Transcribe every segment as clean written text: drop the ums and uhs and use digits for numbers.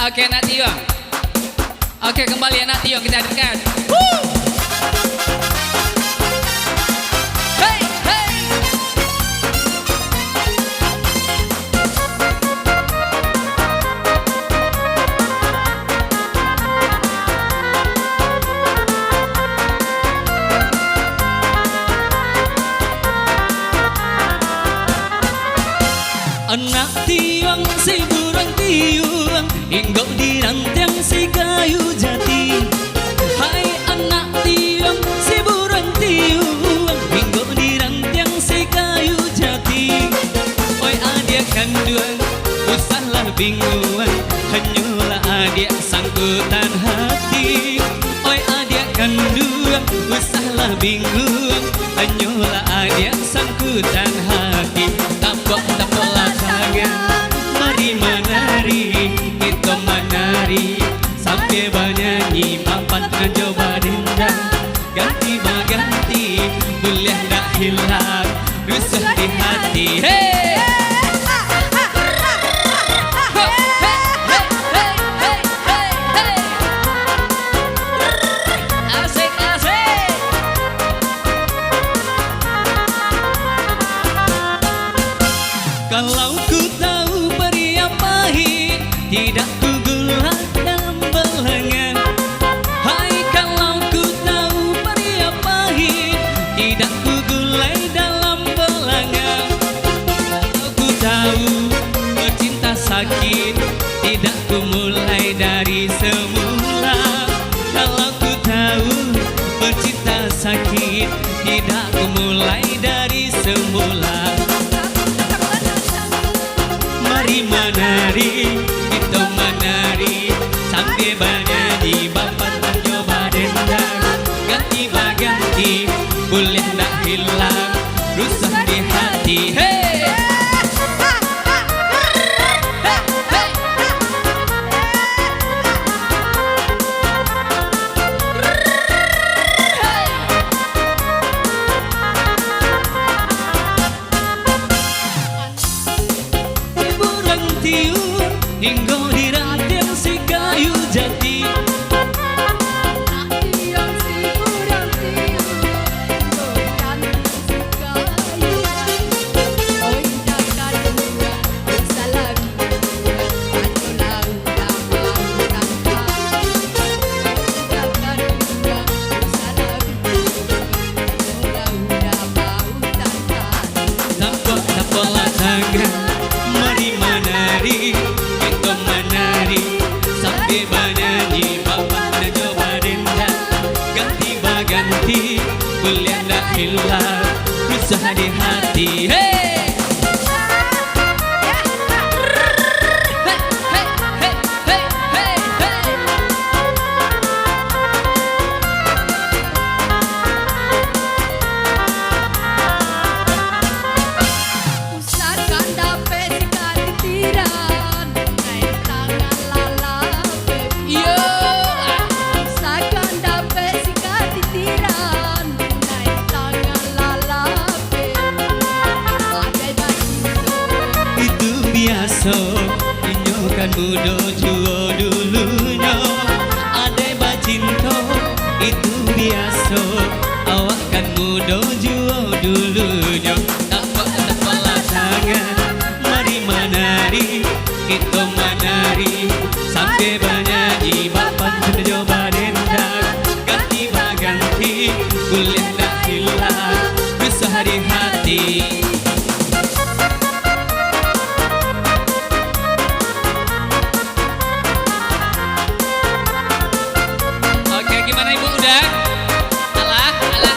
Oke, Natio. Oke, kembali ya Natio, kita hadirkan. Hey, hey. Anak tiang si burung tiung, inggok di rantiang si kayu jati. Hai anak tiang si burung tiung, inggok di rantiang si kayu jati. Oi adik kandung, usahlah bingung, hanyalah adik sangkutan hati. Oi adik kandung, usahlah bingung, hanyalah adik sangkutan hati. Tapok-tapoklah tangan, mari menari, kita menari sampai bernyanyi, papan coba dendang, ganti baganti, boleh tak hilang, rusuh di hati. Hey! Kalau ku tahu peri yang pahit, tidak ku gulak dalam belanga. Hai kalau ku tahu peri yang pahit, tidak ku gulai dalam belanga. Kalau ku tahu bercinta sakit, tidak ku mulai dari semula. Kalau ku tahu bercinta sakit, tidak ku mulai dari semula. Mari menari, kita menari sambil bernyanyi, bapak mencoba dendang, ganti baganti, boleh tak hilang, rusuh di hati. Hey! Hingga di rantiang si kayu jati. Tiang si burung tiung, goyang si kayu. Oh jangan dua, salah dua, atulah udah mau tangkap. Jangan dua, salah dua, atulah udah mau tangkap. Tapok-tapoklah tangan, mari menari, kita menari sambil bernyanyi, bapak mencoba dendang, ganti baganti, boleh tak hilang, rusuh di hati. Hey! Usahakan dapat sekali tiran, naik tangan lalape. Yo. Usahakan dapat sekali tiran, naik tangan lalape. Pakai baju Itu biasa, inyo kan muda juo dulunya. Adai bacinto, itu biasa, awak kan muda juo dulunya. Tapok-tapoklah tangan, mari menari, kita menari sampai bernyanyi, bapak mencoba dendang, ganti baganti, boleh tak hilang, rusuh di hati. Oke, gimana Ibu udah? Alah, udah.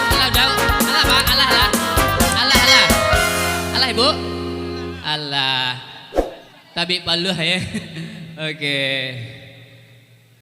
Alah, Pak, alah Ibu. Alah. Tabik paluh ya. Oke.